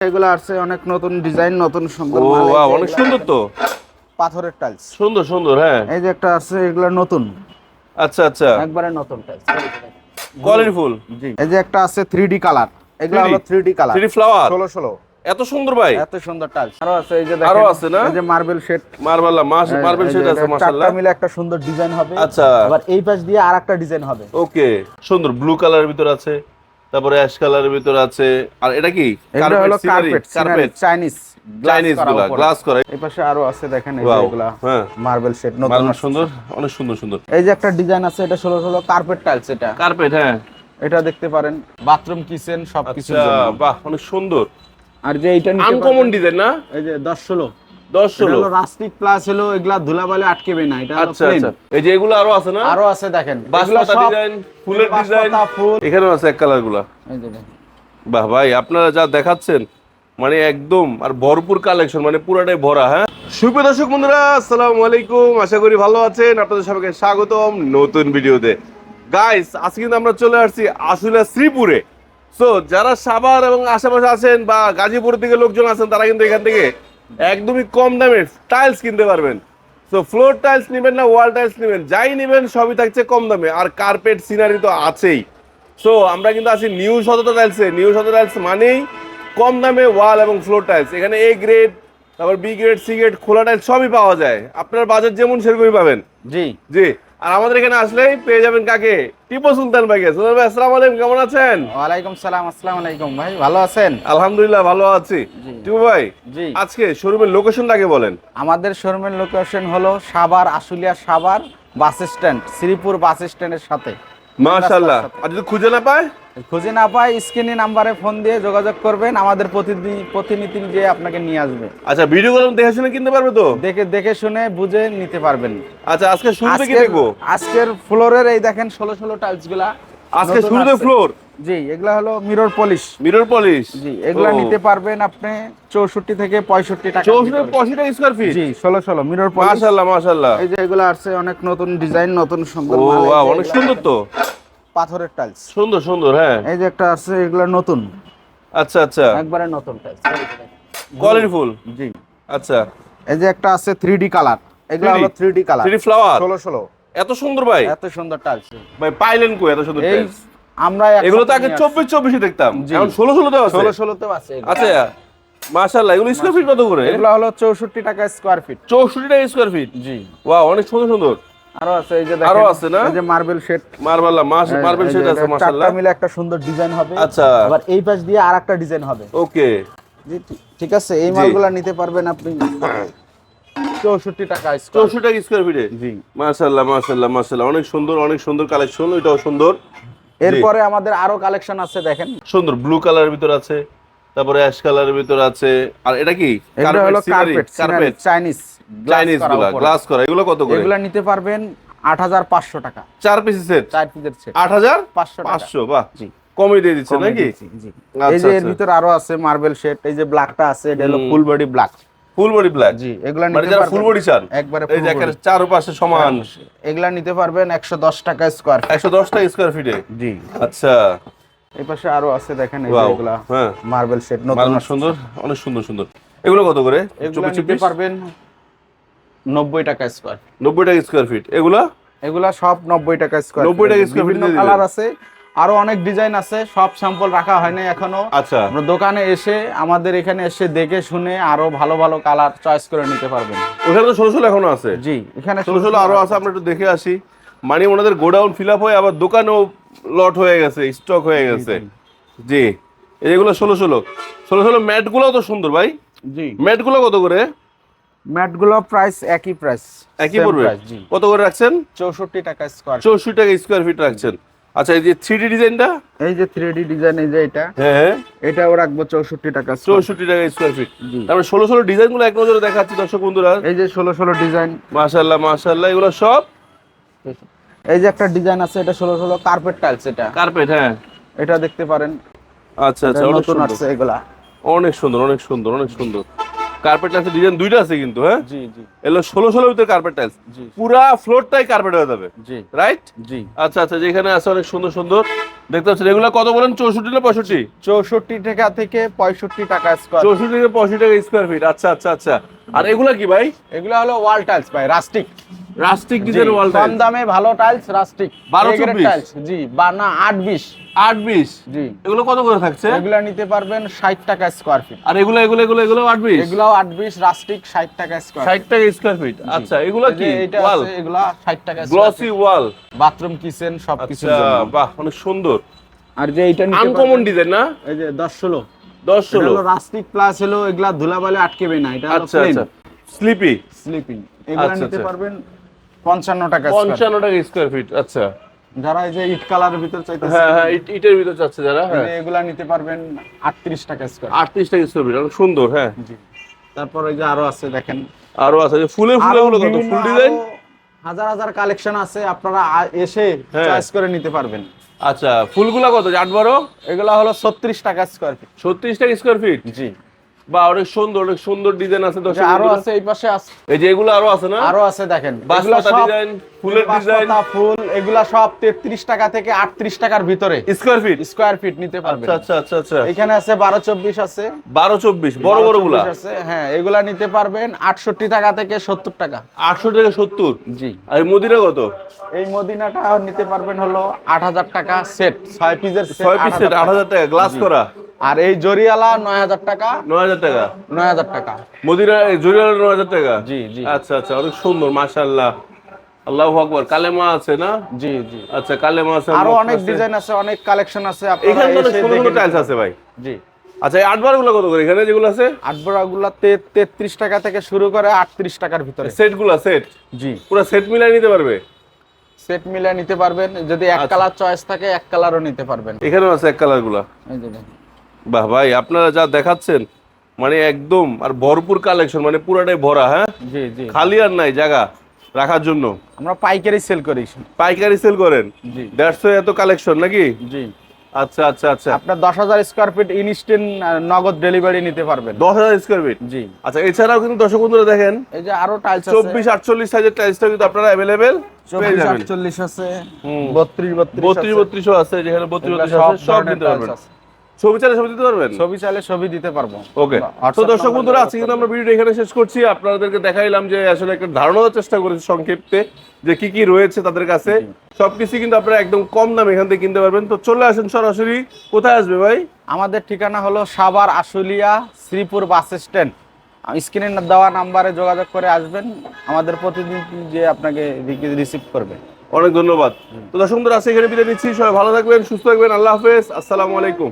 এগুলো আছে অনেক নতুন ডিজাইন, নতুন সুন্দর ও মাল। বাহ, অনেক সুন্দর তো, পাথরের টাইলস, সুন্দর সুন্দর। হ্যাঁ, এই যে একটা আছে, এগুলো নতুন, আচ্ছা আচ্ছা, একবারে নতুন টাইলস, কোয়ালিটি ফুল। জি। এই যে একটা আছে 3D কালার, এগুলো হলো 3D কালার, 3D ফ্লাওয়ার, 16 এত সুন্দর ভাই, এত সুন্দর টাইলস। আরো আছে, এই যে দেখেন, আরো আছে না, এই যে মার্বেল শেড, মার্বেল শেড আছে মাশাআল্লাহ। চারটা মিলে একটা সুন্দর ডিজাইন হবে। আচ্ছা, আবার এই পাশ দিয়ে আরেকটা ডিজাইন হবে। ওকে, সুন্দর ব্লু কালারের ভিতর আছে, তারপরে অ্যাশ কালারের ভিতর আছে। আর এটা কি? এটা হলো কার্পেট, চাইনিজ গুলা গ্লাস করা। এই পাশে আরো আছে, দেখেন এই যে Wow, এগুলা হ্যাঁ, মার্বেল শেড, নতুন মার্বেল আসছে। সুন্দর, অনেক সুন্দর সুন্দর। এই যে একটা ডিজাইন আছে, এটা 16 কার্পেট টাইলস, এটা কার্পেট, হ্যাঁ, এটা দেখতে পারেন, বাথরুম কিচেন সবকিছুর আচ্ছা, জন্য। বাহ, অনেক সুন্দর, আর যে এইটা নিতে আনকমন পারবেন, ডিজাইন না, এই যে 10-16 10-16। হলো রাস্টিক প্লাস, হলো এগুলা ধুলাবালি আটকেবে না, এটা হলো আচ্ছা প্লেন। আচ্ছা, এই যে এগুলো আরো আছে না, আরো আছে, দেখেন এগুলা বাঁশপাতা সব ডিজাইন, ফুলের ডিজাইন, বাঁশপাতা, ফুল, এখানেও আছে এক কালার গুলা। এই যে দেখেন। বাহ ভাই, আপনারা যা দেখাচ্ছেন মানে একদম আর ভরপুর কালেকশন, মানে পুরাটাই ভরা। হ্যাঁ, সুপ্রিয় দর্শক বন্ধুরা, আসসালামু আলাইকুম, আশা করি ভালো আছেন। আপনাদের সবাইকে স্বাগতম নতুন ভিডিওতে। গাইস, আজকে কিন্তু আমরা চলে আসছি আশুলিয়া শ্রীপুরে। সো যারা সাভার এবং আশেপাশে আছেন বা গাজীপুরের দিকে লোকজন আছেন, তারা কিন্তু এখান থেকে একদমই কম দামে টাইলস কিনতে পারবেন। সো ফ্লোর টাইলস নেবেন না ওয়াল টাইলস নেবেন, যাই নেবেন সবই থাকছে কম দামে, আর কার্পেট সিনারি তো আছেই। সো আমরা কিন্তু আছি নিউ সততা টাইলসে। নিউ সততা টাইলস মানেই কম দামে ওয়াল এবং ফ্লোর টাইলস। এখানে এ গ্রেড, তারপর বি গ্রেড, সি গ্রেড, খোলা টাইলস সবই পাওয়া যায়। আপনার বাজেট যেমন সেরকমই পাবেন। জি জি, আর আমাদের এখানে আসলেই পেয়ে যাবেন কাকে? টিপু সুলতান ভাইকে। সুলতান ভাই, আসসালামু আলাইকুম, কেমন আছেন? ওয়ালাইকুম সালাম, আসসালামু আলাইকুম ভাই, ভালো আছেন? আলহামদুলিল্লাহ ভালো আছি। টিপু ভাই, জি, আজকে শোরুমের লোকেশনটাকে বলেন। আমাদের শোরুমের লোকেশন হলো সাভার, আশুলিয়া সাভার বাস স্ট্যান্ড, শ্রীপুর বাস স্ট্যান্ডের সাথে। মাশাআল্লাহ। আর যদি খুঁজে না পায়, খুঁজে না পাই, স্ক্রিনে নাম্বারে ফোন দিয়ে যোগাযোগ করবেন, আমাদের প্রতিনিধি যে আপনাকে নিয়ে আসবে। আচ্ছা, ভিডিও কল দেখে শুনে কিনতে পারবে তো? দেখে শুনে বুঝে নিতে পারবেন। আচ্ছা, আজকে শুরুতে কি দেখবো? আজকের ফ্লোরের এই দেখেন 16 টাইলস গুলা আজকে নতুন শুরুতে আসছে। ফ্লোর, জি, এগুলা হলো মিরর পলিশ। Mirror polish. জি, এগুলা নিতে পারবেন আপনি 64 থেকে 65 টাকা। 64 টাকা স্কয়ার ফিট। জি, 16 মিরর পলিশ। মাশাআল্লাহ মাশাআল্লাহ। এই যে এগুলা আছে অনেক নতুন ডিজাইন, নতুন সুন্দর ও মাল। বাহ, অনেক সুন্দর তো, পাথরের টাইলস, সুন্দর সুন্দর। হ্যাঁ, এই যে একটা আছে, এগুলা নতুন, আচ্ছা আচ্ছা, একবারে নতুন টাইলস, কোয়ালিটি ফুল। জি। আচ্ছা, এই যে একটা আছে 3D কালার, এগুলা 3D হলো 3D কালার, 3D ফ্লাওয়ার, 16 এত সুন্দর ভাই। এত সুন্দর টাইলস ভাই পাইলেন কই এত সুন্দর এই টাইলস? আমরা এগুলো তো আগে 24 দেখতাম, জি। এখন 16 তেও আছে। 16 তেও আছে এগুলো। আচ্ছা, মাশাআল্লাহ। এগুলো স্কয়ার ফিট কত করে? এগুলো হলো 64 টাকা স্কয়ার ফিট। 64 টাকা স্কয়ার ফিট। জি, ওয়াও, অনেক সুন্দর সুন্দর। আরো আছে, এই যে দেখেন, আরো আছে না? এই যে মার্বেল শেড, মার্বেল শেড আছে মাশাআল্লাহ। চারটা মিলে একটা সুন্দর ডিজাইন হবে। আচ্ছা, আবার এই পাশ দিয়ে আরেকটা ডিজাইন হবে। ওকে, জি, ঠিক আছে, এই মালগুলা নিতে পারবেন আপনি 64 টাকা 64 টাকা স্কয়ার ফিটে। জি, মাশাআল্লাহ মাশাআল্লাহ মাশাআল্লাহ, অনেক সুন্দর কালেকশন। এটাও সুন্দর। এরপরে আমাদের আরো কালেকশন আছে, দেখেন সুন্দর ব্লু কালারের ভিতর আছে, তারপরে অ্যাশ কালারের ভিতর আছে। আর এটা কি? এটা হলো কার্পেট, চাইনিজ গুলা গ্লাস করা। এগুলো কত করে? এগুলা নিতে পারবেন 8500 টাকা। 4 পিসের সেট, 4 পিসের সেট 8500। বাহ, জি, কমে দিয়ে দিচ্ছে নাকি? জি। আচ্ছা, এই যে এর আচ্ছা। ভিতর আরো আছে মার্বেল শেড, এই যে ব্ল্যাকটা আছে, এটা হলো full body black. Full body black. জি, এগুলা মানে নিতে যারা পারবেন ফুল বডি চান, একবারে এই যে একেবারে চারপাশে সমান। এগুলা নিতে পারবেন 110 টাকা স্কয়ার ফিট। 110 টাকা স্কয়ার ফিটে। জি, আচ্ছা, এই পাশে আরো আছে, দেখেন এই যে ওয়াও, এগুলা হ্যাঁ, মার্বেল শেড, নতুন মার্বেল সুন্দর, অনেক সুন্দর সুন্দর। এগুলো কত করে? এগুলা নিতে পারবেন 90 টাকা স্কয়ার। 90 টাকা স্কয়ার ফিট। এগুলা সব 90 টাকা স্কয়ার। 90 টাকা স্কয়ার ফিট বিভিন্ন কালার আছে, আরো অনেক ডিজাইন আছে, সব স্যাম্পল রাখা হয় না এখনো। আচ্ছা, আপনার দোকানে এসে, আমাদের এখানে এসে দেখে শুনে আরো ভালো ভালো কালার চয়েস করে নিতে পারবেন। ওখানে তো 16 এখনো আছে। জি, এখানে 16 আরো আছে, আমরা একটু দেখে আসি। মানে ওনাদের গোডাউন ফিল আপ হয়ে আবার দোকানেও লট হয়ে গেছে, স্টক হয়ে গেছে। জি, এইগুলো 16 ম্যাটগুলো তো সুন্দর ভাই। জি, ম্যাটগুলো কত করে? ম্যাটগুলো প্রাইস একই প্রাইস, একই পড়বে। জি, কত করে রাখছেন? 64 টাকা স্কয়ার। 64 টাকা স্কয়ার ফিট রাখছেন। আচ্ছা, এই যে 3D ডিজাইনটা, এই যে 3D ডিজাইন, এই যে এটা, হ্যাঁ, এটাও রাখবো 64 টাকা। 64 টাকা স্কয়ার ফিট। তারপরে 16 ডিজাইনগুলো এক নজরে দেখাচ্ছি দর্শক বন্ধুরা। এই যে 16 ডিজাইন, মাশাআল্লাহ মাশাআল্লাহ, এগুলো সব। এই যে একটা ডিজাইন আছে, এটা 16 কার্পেট টাইলস, এটা কার্পেট, হ্যাঁ, এটা দেখতে পারেন। আচ্ছা আচ্ছা, অনেক নতুন সুন্দর, আসছে এগুলা। অনেক সুন্দর অনেক সুন্দর অনেক সুন্দর। কার্পেট টাইলস ডিজাইন দুইটা আছে কিন্তু, হ্যাঁ জি জি এগুলো 16 ভিতরে কার্পেট টাইলস, জি পুরা ফ্লোরটাই কার্পেট হয়ে যাবে, জি রাইট? জি। আচ্ছা আচ্ছা, যেখানে আছে অনেক সুন্দর সুন্দর দেখতে পাচ্ছেন। এগুলো কত বলেন, 64 না 65? 64 টাকা থেকে 65 টাকা স্কয়ার। 64 থেকে 85 টাকা স্কোয়ার ফিট। আচ্ছা আচ্ছা আচ্ছা। আর এগুলা কি ভাই? এগুলো হলো ওয়াল টাইলস ভাই, রাস্টিক। রাস্টিক ডিজাইন ওয়াল কম টাইলস, দামে ভালো টাইলস, রাস্টিক 12-24 টাইলস। জি, বা না 8-20। 8-20। জি, এগুলো কত করে থাকছে? এগুলা নিতে পারবেন 60 টাকা স্কয়ার ফিট। আর এগুলো এগুলো এগুলো এগুলো 8-20? এগুলাও 8-20, রাস্টিক 60 টাকা স্কয়ার। 60 টাকা স্কোয়ার ফিট। আচ্ছা, এগুলো কি এটা ওয়াল? আছে, এগুলা 60 টাকা গ্লসি ওয়াল, বাথরুম কিচেন সব কিছুর আচ্ছা জন্য। বাহ, অনেক সুন্দর। আর যে এটা নিতে আনকমন পারবেন, ডিজাইন না? এই যে 10-16 10-16। হলো রাস্টিক প্লাস হলো এগুলা ধুলাবালি আটকেবে না, এটা হলো আচ্ছা প্লেন আচ্ছা, স্লিপি স্লিপিং। এগুলা আচ্ছা, নিতে আচ্ছা। পারবেন 55 টাকা স্কয়ার। 55 টাকা স্কোয়ার ফিট। আচ্ছা, যারা এই যে ইট কালারের ভিতর চাইতেছে, হ্যাঁ হ্যাঁ, ইটের ভিতর যাচ্ছে যারা, এই হ্যাঁ যে এগুলা নিতে পারবেন 38 টাকা স্কয়ার। 38 টাকা স্কোয়ার ফিট, অনেক সুন্দর। হ্যাঁ, জি। তারপর এই যে আরো আছে দেখেন, আরো আছে যে ফুলের আরো ফুলের গুলো কত? বিভিন্ন ফুল ডিজাইন, আরো হাজার হাজার কালেকশন আছে, আপনারা এসে হ্যাঁ। চয়েস করে নিতে পারবেন। আচ্ছা ফুলগুলা কত? 8-12? এগুলা হলো 36 টাকা স্কয়ার ফিট। 36 টাকা স্কোয়ার ফিট। জি, বা অনেক সুন্দর ডিজাইন আছে। যে দর্শক আরো বন্ধুরা, আছে এই পাশে আছে, এই যে এগুলো আরো আছে না? আরো আছে দেখেন, বাঁশপাতা এগুলা সব ডিজাইন, ফুলের ডিজাইন, বাঁশপাতা ফুল, এগুলা সব 33 টাকা থেকে 38 টাকার ভিতরে স্কোয়ার ফিট। স্কয়ার ফিট নিতে পারবেন। আচ্ছা আচ্ছা আচ্ছা আচ্ছা। এখানে আছে 12-24 আছে, 12-24 বড় বড় গুলা 12-24 আছে, হ্যাঁ এগুলা নিতে পারবেন 68 টাকা থেকে 70 টাকা। 800 থেকে 70। জি, আর এই মদিনা কত? এই মদিনাটা নিতে পারবেন হলো 8000 টাকা সেট, 6 পিসের সেট 6 পিস সেট 8000 টাকা, গ্লাস করা। আর এই জরিয়ালা 9000 টাকা। 9000 টাকা 9000 টাকা। মদিনা জুরিয়াল 9000 টাকা। জি জি আচ্ছা আচ্ছা, অনেক সুন্দর মাশাআল্লাহ, আল্লাহু আকবার। কালেমা আছে না? জি জি। আচ্ছা, কালেমা আছে, আরো মক্কা অনেক আছে। ডিজাইন আছে, অনেক কালেকশন আছে, আপনারা এখানে তো অনেক এসে সুন্দর দেখে সুন্দর টাইলস নিতে আছে ভাই। পারেন। জি। আচ্ছা, এই 8 বার গুলো কত করে এখানে যেগুলো আছে? আটবড়াগুলাতে 33 টাকা থেকে শুরু করে 38 টাকার ভিতরে। সেট গুলা, সেট জি, পুরো সেট মিলাই নিতে পারবে? সেট মিলে নিতে পারবেন, যদি এক আচ্ছা। কালার চয়েস থাকে এক কালারও নিতে পারবেন। এখানেও আছে এক কালার গুলা। এই যে দেখেন। বাহ ভাই, আপনারা যা দেখাচ্ছেন মানে একদম আর ভরপুর কালেকশন, মানে পুরাটাই ভরা। হ্যাঁ, জি জি। খালি আর নাই জায়গা রাখার জন্য। আমরা পাইকারি সেল করি। পাইকারি সেল করেন? জি 150 এত কালেকশন নাকি? জি। আচ্ছা আচ্ছা আচ্ছা। আপনার 10,000 স্কয়ার ফিট ইনস্ট্যান্ট নগদ ডেলিভারি নিতে পারবেন। 10,000 স্কোয়ার ফিট। জি। আচ্ছা, এছাড়াও কিন্তু দর্শক বন্ধুরা দেখেন, এই যে আরো টাইলস আছে, 24-48 সাইজের টাইলসটা কিন্তু আপনারা অ্যাভেলেবেল পেয়ে যাবেন। 24-48 আছে, হুম। 32-32 32-32 আছে, যেখানে 32-32 এগুলা আছে, সব ধরনের দিতে tiles পারবেন। আছে। ছবি চাইলে ছবি দিতে পারবেন? ছবি চাইলে ছবি দিতে পারবো। ওকে। তো WhatsApp দর্শক number বন্ধুরা, যোগাযোগ আজকে কিন্তু করবেন। আমরা ভিডিওটা এখানে শেষ করছি। আপনাদেরকে দেখাইলাম যে আসলে একটা ধারণা দেওয়ার চেষ্টা করেছি সংক্ষেপে যে কি কি রয়েছে তাদের কাছে। সবকিছু কিন্তু আপনারা একদম কম দামে এখান থেকে কিনতে পারবেন। তো চলে আসেন সরাসরি। কোথায় আসবে ভাই? আমাদের ঠিকানা হলো সাভার আশুলিয়া শ্রীপুর বাস স্ট্যান্ড। স্ক্রিনে দেওয়া নাম্বারে যোগাযোগ করে আসবেন, আমাদের প্রতিদিন যে আপনাকে রিসিভ করবে। অনেক ধন্যবাদ। তো দর্শক বন্ধুরা, আজকে এখানে বিদায় নিচ্ছি। সবাই ভালো থাকবেন, সুস্থ থাকবেন। আল্লাহ হাফেজ, আসসালামু আলাইকুম।